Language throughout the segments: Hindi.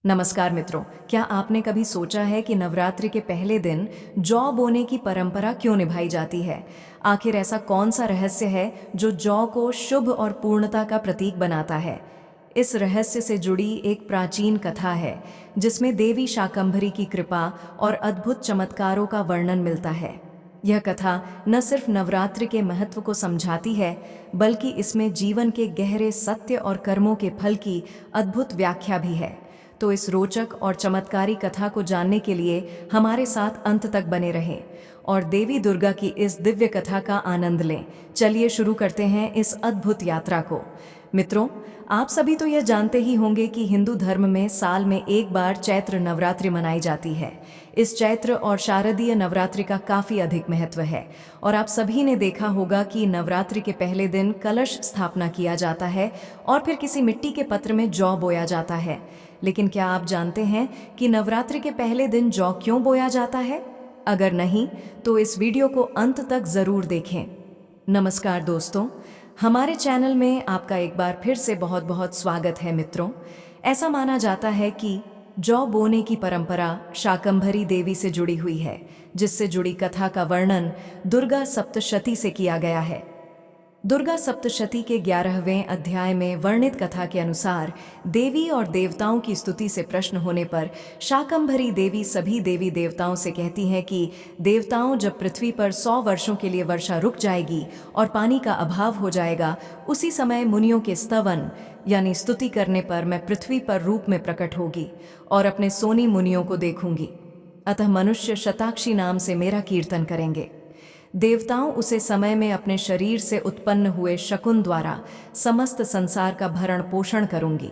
नमस्कार मित्रों, क्या आपने कभी सोचा है कि नवरात्रि के पहले दिन जौ बोने की परंपरा क्यों निभाई जाती है? आखिर ऐसा कौन सा रहस्य है जो जौ को शुभ और पूर्णता का प्रतीक बनाता है? इस रहस्य से जुड़ी एक प्राचीन कथा है, जिसमें देवी शाकंभरी की कृपा और अद्भुत चमत्कारों का वर्णन मिलता है। यह कथा न सिर्फ नवरात्रि के महत्व को समझाती है, बल्कि इसमें जीवन के गहरे सत्य और कर्मों के फल की अद्भुत व्याख्या भी है। तो इस रोचक और चमत्कारी कथा को जानने के लिए हमारे साथ अंत तक बने रहें और देवी दुर्गा की इस दिव्य कथा का आनंद लें। चलिए शुरू करते हैं इस अद्भुत यात्रा को। मित्रों, आप सभी तो यह जानते ही होंगे कि हिंदू धर्म में साल में एक बार चैत्र नवरात्रि मनाई जाती है। इस चैत्र और शारदीय नवरात्रि का काफी अधिक महत्व है और आप सभी ने देखा होगा कि नवरात्रि के पहले दिन कलश स्थापना किया जाता है और फिर किसी मिट्टी के पत्र में जौ बोया जाता है। लेकिन क्या आप जानते हैं कि नवरात्रि के पहले दिन जौ क्यों बोया जाता है? अगर नहीं, तो इस वीडियो को अंत तक जरूर देखें। नमस्कार दोस्तों, हमारे चैनल में आपका एक बार फिर से बहुत बहुत स्वागत है मित्रों। ऐसा माना जाता है कि जौ बोने की परंपरा शाकंभरी देवी से जुड़ी हुई है, जिससे जुड़ी कथा का वर्णन दुर्गा सप्तशती से किया गया है। दुर्गा सप्तशती के 11वें अध्याय में वर्णित कथा के अनुसार देवी और देवताओं की स्तुति से प्रश्न होने पर शाकंभरी देवी सभी देवी देवताओं से कहती हैं कि देवताओं, जब पृथ्वी पर 100 वर्षों के लिए वर्षा रुक जाएगी और पानी का अभाव हो जाएगा, उसी समय मुनियों के स्तवन यानी स्तुति करने पर मैं पृथ्वी पर रूप में प्रकट होगी और अपने सोनी मुनियों को देखूंगी। अतः मनुष्य शताक्षी नाम से मेरा कीर्तन करेंगे। देवताओं उसे समय में अपने शरीर से उत्पन्न हुए शकुन द्वारा समस्त संसार का भरण पोषण करूंगी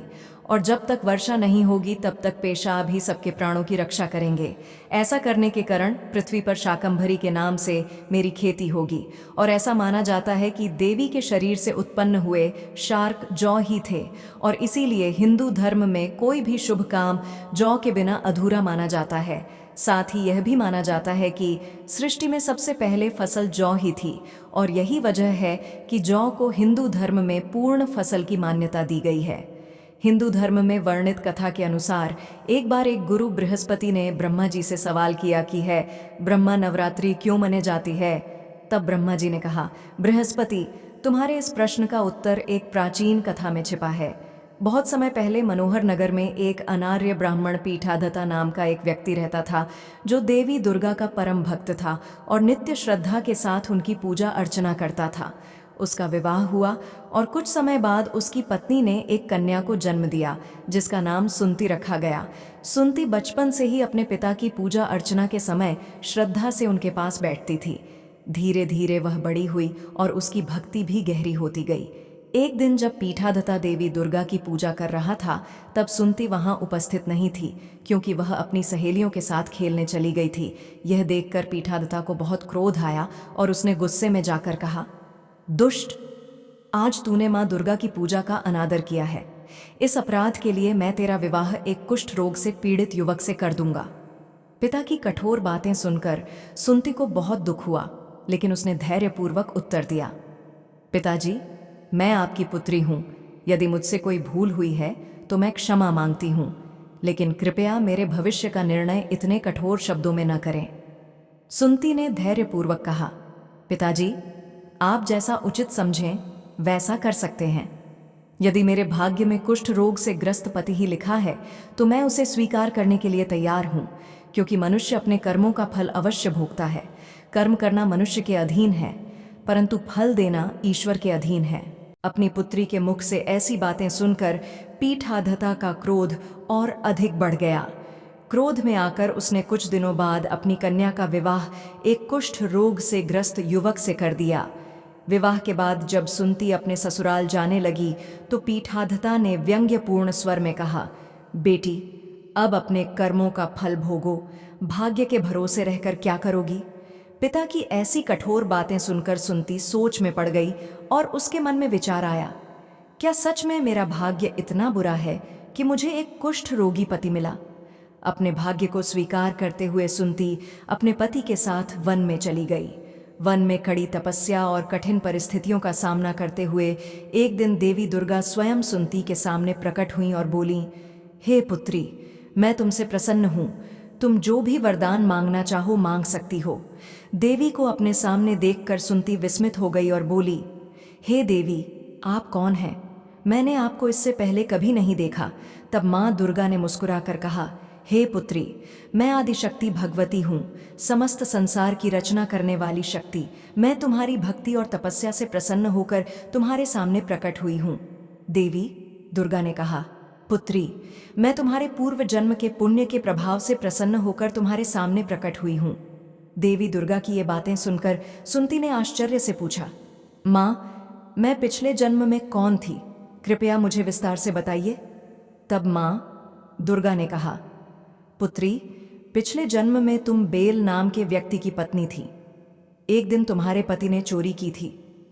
और जब तक वर्षा नहीं होगी तब तक पेशाब ही सबके प्राणों की रक्षा करेंगे। ऐसा करने के कारण पृथ्वी पर शाकंभरी के नाम से मेरी खेती होगी और ऐसा माना जाता है कि देवी के शरीर से उत्पन्न हुए शार्क जौ ही थे और इसीलिए हिंदू धर्म में कोई भी शुभ काम जौ के बिना अधूरा माना जाता है। साथ ही यह भी माना जाता है कि सृष्टि में सबसे पहले फसल जौ ही थी और यही वजह है कि जौ को हिंदू धर्म में पूर्ण फसल की मान्यता दी गई है। हिंदू धर्म में वर्णित कथा के अनुसार एक बार एक गुरु बृहस्पति ने ब्रह्मा जी से सवाल किया कि है ब्रह्मा, नवरात्रि क्यों मनाई जाती है? तब ब्रह्मा जी ने कहा, बृहस्पति, तुम्हारे इस प्रश्न का उत्तर एक प्राचीन कथा में छिपा है। बहुत समय पहले मनोहर नगर में एक अनार्य ब्राह्मण पीठाधता नाम का एक व्यक्ति रहता था, जो देवी दुर्गा का परम भक्त था और नित्य श्रद्धा के साथ उनकी पूजा अर्चना करता था। उसका विवाह हुआ और कुछ समय बाद उसकी पत्नी ने एक कन्या को जन्म दिया, जिसका नाम सुंती रखा गया। सुंती बचपन से ही अपने पिता की पूजा अर्चना के समय श्रद्धा से उनके पास बैठती थी। धीरे धीरे वह बड़ी हुई और उसकी भक्ति भी गहरी होती गई। एक दिन जब पीठाधता देवी दुर्गा की पूजा कर रहा था, तब सुंती वहां उपस्थित नहीं थी, क्योंकि वह अपनी सहेलियों के साथ खेलने चली गई थी। यह देखकर पीठाधता को बहुत क्रोध आया और उसने गुस्से में जाकर कहा, दुष्ट, आज तूने माँ दुर्गा की पूजा का अनादर किया है। इस अपराध के लिए मैं तेरा विवाह एक कुष्ठ रोग से पीड़ित युवक से कर दूंगा। पिता की कठोर बातें सुनकर सुंती को बहुत दुख हुआ, लेकिन उसने धैर्यपूर्वक उत्तर दिया, पिताजी, मैं आपकी पुत्री हूं। यदि मुझसे कोई भूल हुई है तो मैं क्षमा मांगती हूं, लेकिन कृपया मेरे भविष्य का निर्णय इतने कठोर शब्दों में न करें। सुंती ने धैर्यपूर्वक कहा, पिताजी, आप जैसा उचित समझें वैसा कर सकते हैं। यदि मेरे भाग्य में कुष्ठ रोग से ग्रस्त पति ही लिखा है तो मैं उसे स्वीकार करने के लिए तैयार हूं, क्योंकि मनुष्य अपने कर्मों का फल अवश्य भोगता है। कर्म करना मनुष्य के अधीन है, परंतु फल देना ईश्वर के अधीन है। अपनी पुत्री के मुख से ऐसी बातें सुनकर पीठाधता का क्रोध और अधिक बढ़ गया। क्रोध में आकर उसने कुछ दिनों बाद अपनी कन्या का विवाह एक कुष्ठ रोग से ग्रस्त युवक से कर दिया। विवाह के बाद जब सुंती अपने ससुराल जाने लगी तो पीठाधता ने व्यंग्यपूर्ण स्वर में कहा, बेटी, अब अपने कर्मों का फल भोगो, भाग्य के भरोसे रहकर क्या करोगी? पिता की ऐसी कठोर बातें सुनकर सुंती सोच में पड़ गई और उसके मन में विचार आया, क्या सच में मेरा भाग्य इतना बुरा है कि मुझे एक कुष्ठ रोगी पति मिला? अपने भाग्य को स्वीकार करते हुए सुंती अपने पति के साथ वन में चली गई। वन में कड़ी तपस्या और कठिन परिस्थितियों का सामना करते हुए एक दिन देवी दुर्गा स्वयं सुंती के सामने प्रकट हुई और बोली, हे पुत्री, मैं तुमसे प्रसन्न हूँ, तुम जो भी वरदान मांगना चाहो मांग सकती हो। देवी को अपने सामने देखकर सुनती विस्मित हो गई और बोली, हे देवी, आप कौन हैं? मैंने आपको इससे पहले कभी नहीं देखा। तब माँ दुर्गा ने मुस्कुराकर कहा, हे पुत्री, मैं आदिशक्ति भगवती हूँ, समस्त संसार की रचना करने वाली शक्ति। मैं तुम्हारी भक्ति और तपस्या से प्रसन्न होकर तुम्हारे सामने प्रकट हुई हूँ। देवी, दुर्गा ने कहा, पुत्री, मैं तुम्हारे पूर्व जन्म के पुण्य के प्रभाव से प्रसन्न होकर तुम्हारे सामने प्रकट हुई हूँ। देवी दुर्गा की ये बातें सुनकर सुनती ने आश्चर्य से पूछा, माँ, मैं पिछले जन्म में कौन थी? कृपया मुझे विस्तार से बताइए। तब माँ दुर्गा ने कहा, पुत्री, पिछले जन्म में तुम बेल नाम के व्यक्ति की पत्नी थी। एक दिन तुम्हारे पति ने चोरी की थी,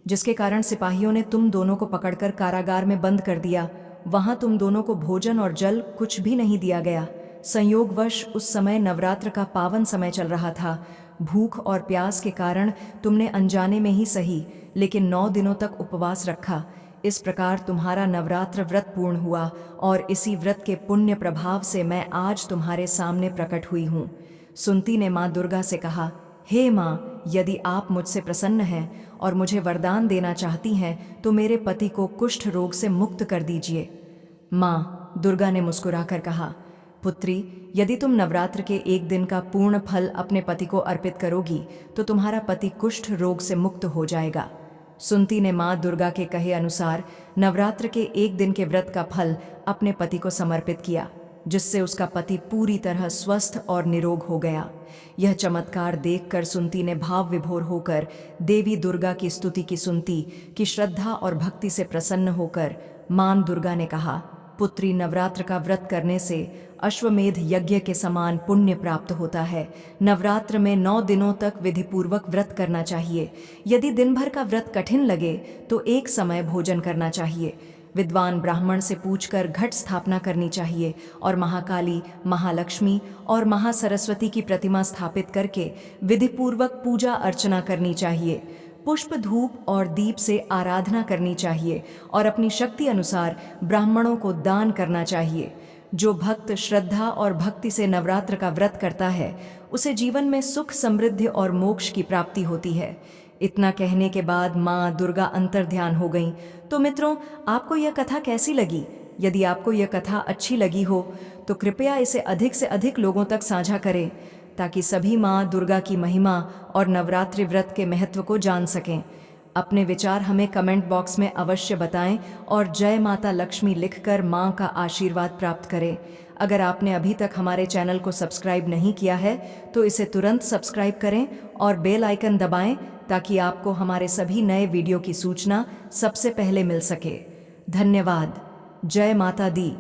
जिसके कारण सिपाहियों ने तुम दोनों को पकड़कर कारागार में बंद कर दिया। वहां तुम दोनों को भोजन और जल कुछ भी नहीं दिया गया। संयोगवश उस समय नवरात्र का पावन समय चल रहा था। भूख और प्यास के कारण तुमने अनजाने में ही सही, लेकिन 9 दिनों तक उपवास रखा। इस प्रकार तुम्हारा नवरात्र व्रत पूर्ण हुआ और इसी व्रत के पुण्य प्रभाव से मैं आज तुम्हारे सामने प्रकट हुई हूँ। सुनती ने माँ दुर्गा से कहा, हे माँ, यदि आप मुझसे प्रसन्न हैं और मुझे वरदान देना चाहती हैं तो मेरे पति को कुष्ठ रोग से मुक्त कर दीजिए। माँ दुर्गा ने मुस्कुराकर कहा, पुत्री, यदि तुम नवरात्र के एक दिन का पूर्ण फल अपने पति को अर्पित करोगी तो तुम्हारा पति कुष्ठ रोग से मुक्त हो जाएगा। सुनती ने माँ दुर्गा के कहे अनुसार नवरात्र के एक दिन के व्रत का फल अपने पति को समर्पित किया, जिससे उसका पति पूरी तरह स्वस्थ और निरोग हो गया। यह चमत्कार देखकर सुनती ने भाव विभोर होकर देवी दुर्गा की स्तुति की सुनती कि श्रद्धा और भक्ति से प्रसन्न होकर मां दुर्गा ने कहा, पुत्री, नवरात्र का व्रत करने से अश्वमेध यज्ञ के समान पुण्य प्राप्त होता है। नवरात्र में 9 दिनों तक विधिपूर्वक व्रत करना चाहिए। यदि दिन भर का व्रत कठिन लगे तो एक समय भोजन करना चाहिए। विद्वान ब्राह्मण से पूछकर घट स्थापना करनी चाहिए और महाकाली, महालक्ष्मी और महासरस्वती की प्रतिमा स्थापित करके विधिपूर्वक पूजा अर्चना करनी चाहिए। पुष्प, धूप और दीप से आराधना करनी चाहिए और अपनी शक्ति अनुसार ब्राह्मणों को दान करना चाहिए। जो भक्त श्रद्धा और भक्ति से नवरात्र का व्रत करता है उसे जीवन में सुख, समृद्धि और मोक्ष की प्राप्ति होती है। इतना कहने के बाद माँ दुर्गा अंतर्ध्यान हो गईं। तो मित्रों, आपको यह कथा कैसी लगी? यदि आपको यह कथा अच्छी लगी हो तो कृपया इसे अधिक से अधिक लोगों तक साझा करें, ताकि सभी माँ दुर्गा की महिमा और नवरात्रि व्रत के महत्व को जान सकें। अपने विचार हमें कमेंट बॉक्स में अवश्य बताएं और जय माता लक्ष्मी लिखकर माँ का आशीर्वाद प्राप्त करें। अगर आपने अभी तक हमारे चैनल को सब्सक्राइब नहीं किया है तो इसे तुरंत सब्सक्राइब करें और बेल आइकन दबाएं, ताकि आपको हमारे सभी नए वीडियो की सूचना सबसे पहले मिल सके। धन्यवाद। जय माता दी।